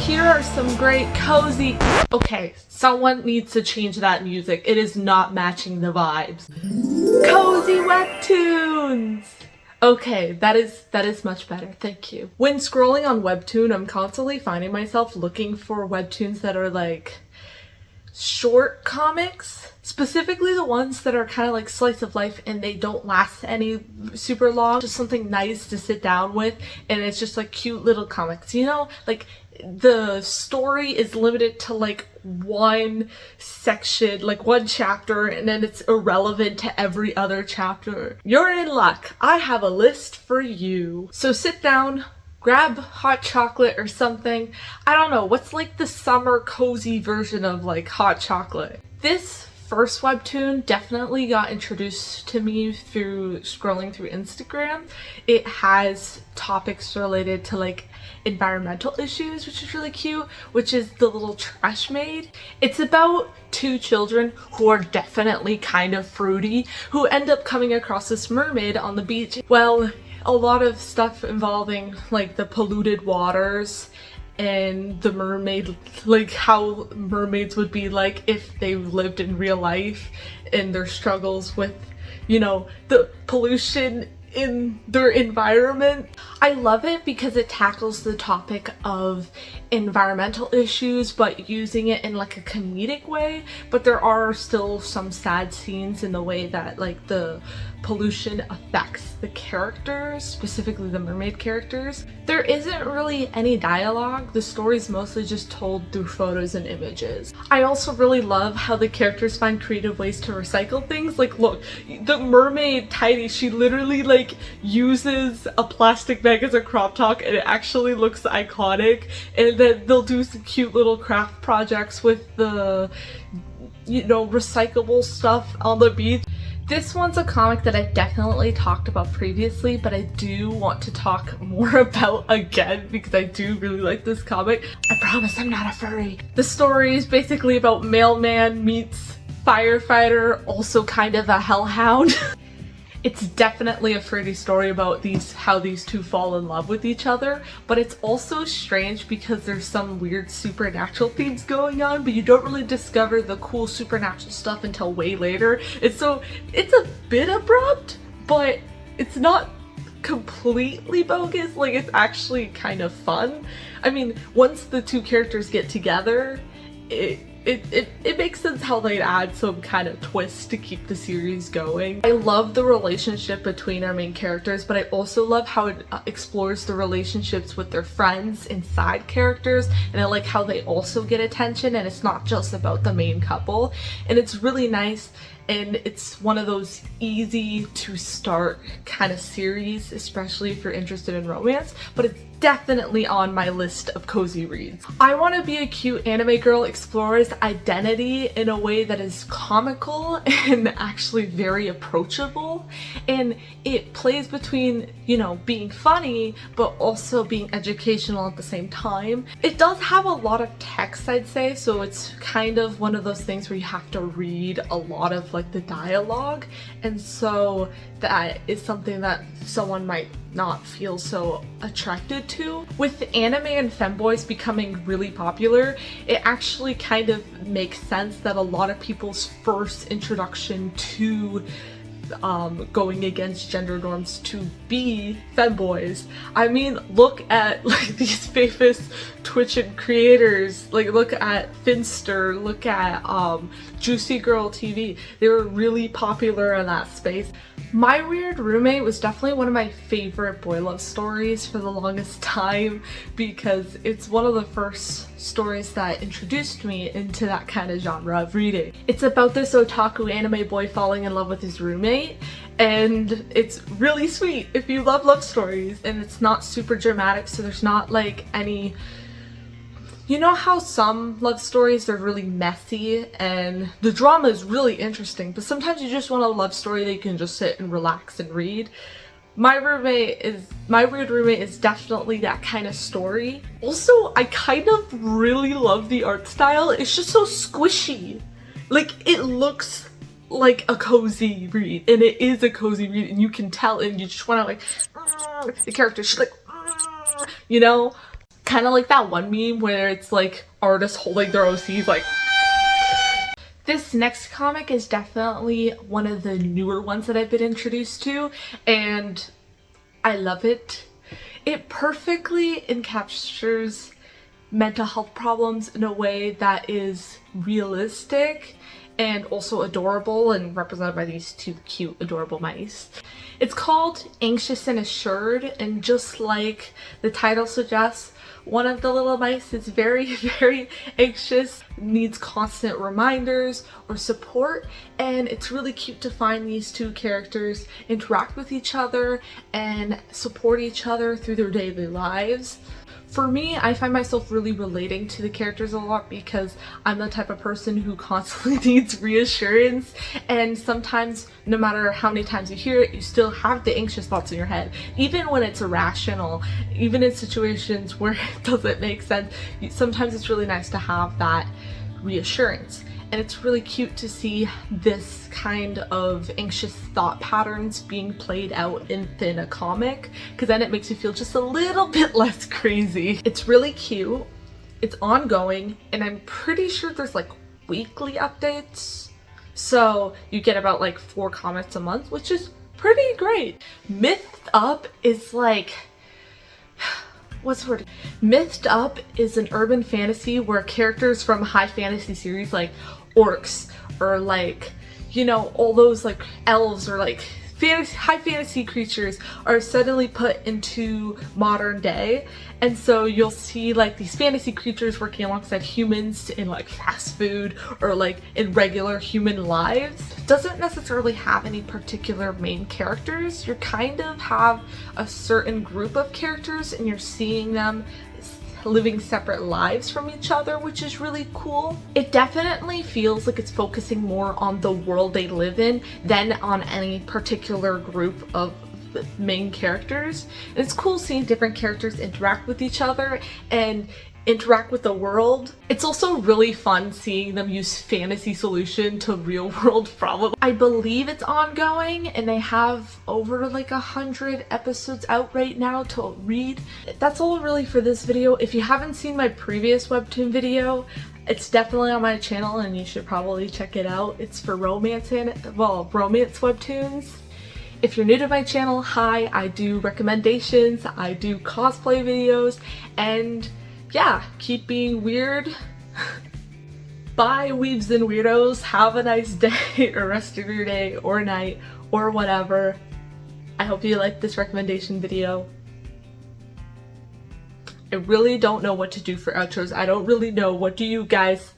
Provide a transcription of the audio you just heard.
here are some great cozy... Okay, someone needs to change that music. It is not matching the vibes. Cozy webtoons! Okay, that is much better, thank you. When scrolling on Webtoon, I'm constantly finding myself looking for webtoons that are like short comics, specifically the ones that are kind of like slice of life and they don't last any super long, just something nice to sit down with, and it's just like cute little comics, you know, like the story is limited to like one section, like one chapter, and then it's irrelevant to every other chapter. You're in luck. I have a list for you. So sit down, grab hot chocolate or something. I don't know, what's like the summer cozy version of like hot chocolate? This first webtoon definitely got introduced to me through scrolling through Instagram. It has topics related to like environmental issues, which is really cute, which is The Little Trash Maid. It's about two children who are definitely kind of fruity, who end up coming across this mermaid on the beach. Well, a lot of stuff involving like the polluted waters and the mermaid, like how mermaids would be like if they lived in real life, and their struggles with, you know, the pollution in their environment. I love it because it tackles the topic of environmental issues but using it in like a comedic way, but there are still some sad scenes in the way that like the pollution affects the characters, specifically the mermaid characters. There isn't really any dialogue. The story's mostly just told through photos and images. I also really love how the characters find creative ways to recycle things. Like look, the mermaid Tidy, she literally like uses a plastic bag as a crop top and it actually looks iconic, and then they'll do some cute little craft projects with the, you know, recyclable stuff on the beach. This one's a comic that I've definitely talked about previously, but I do want to talk more about again because I do really like this comic. I promise I'm not a furry. The story is basically about mailman meets firefighter, also kind of a hellhound. It's definitely a fruity story about how these two fall in love with each other, but it's also strange because there's some weird supernatural themes going on, but you don't really discover the cool supernatural stuff until way later. It's a bit abrupt, but it's not completely bogus. Like, it's actually kind of fun. I mean, once the two characters get together, it makes sense how they'd add some kind of twist to keep the series going. I love the relationship between our main characters, but I also love how it explores the relationships with their friends and side characters, and I like how they also get attention and it's not just about the main couple. And it's really nice, and it's one of those easy to start kind of series, especially if you're interested in romance, but it's definitely on my list of cozy reads. I Want to Be a Cute Anime Girl explores identity in a way that is comical and actually very approachable, and it plays between, you know, being funny but also being educational at the same time. It does have a lot of text, I'd say, so it's kind of one of those things where you have to read a lot of like the dialogue, and so that is something that someone might not feel so attracted to. With anime and femboys becoming really popular, it actually kind of makes sense that a lot of people's first introduction to going against gender norms to be femboys. I mean, look at like these famous Twitch creators, like look at Finster, look at Juicy Girl TV. They were really popular in that space. My Weird Roommate was definitely one of my favorite boy love stories for the longest time because it's one of the first stories that introduced me into that kind of genre of reading. It's about this otaku anime boy falling in love with his roommate, and it's really sweet if you love love stories, and it's not super dramatic, so there's not like any... You know how some love stories are really messy and the drama is really interesting, but sometimes you just want a love story that you can just sit and relax and read? My Weird Roommate is definitely that kind of story. Also, I kind of really love the art style. It's just so squishy. Like, it looks like a cozy read, and it is a cozy read, and you can tell, and you just want to like, the character, she's like, you know? Kind of like that one meme where it's like artists holding their OCs like. This next comic is definitely one of the newer ones that I've been introduced to, and I love it. It perfectly encaptures mental health problems in a way that is realistic and also adorable, and represented by these two cute, adorable mice. It's called Anxious and Assured, and just like the title suggests, one of the little mice is very, very anxious, needs constant reminders or support, and it's really cute to find these two characters interact with each other and support each other through their daily lives. For me, I find myself really relating to the characters a lot because I'm the type of person who constantly needs reassurance, and sometimes, no matter how many times you hear it, you still have the anxious thoughts in your head. Even when it's irrational, even in situations where it doesn't make sense, sometimes it's really nice to have that reassurance. And it's really cute to see this kind of anxious thought patterns being played out within a comic, because then it makes you feel just a little bit less crazy. It's really cute, it's ongoing, and I'm pretty sure there's like weekly updates. So you get about like 4 comics a month, which is pretty great. Mythed Up is like, what's the word? Mythed Up is an urban fantasy where characters from high fantasy series like orcs or like, you know, all those like elves or like high fantasy creatures are suddenly put into modern day. And so you'll see like these fantasy creatures working alongside humans in like fast food or like in regular human lives. Doesn't necessarily have any particular main characters. You kind of have a certain group of characters and you're seeing them living separate lives from each other, which is really cool. It definitely feels like it's focusing more on the world they live in than on any particular group of the main characters. And it's cool seeing different characters interact with each other and interact with the world. It's also really fun seeing them use fantasy solution to real world problems. I believe it's ongoing and they have over like 100 episodes out right now to read. That's all really for this video. If you haven't seen my previous webtoon video, it's definitely on my channel and you should probably check it out. It's for romance webtoons. If you're new to my channel, hi, I do recommendations, I do cosplay videos, and yeah, keep being weird. Bye, weebs and weirdos. Have a nice day or rest of your day or night or whatever. I hope you liked this recommendation video. I really don't know what to do for outros. I don't really know. What do you guys...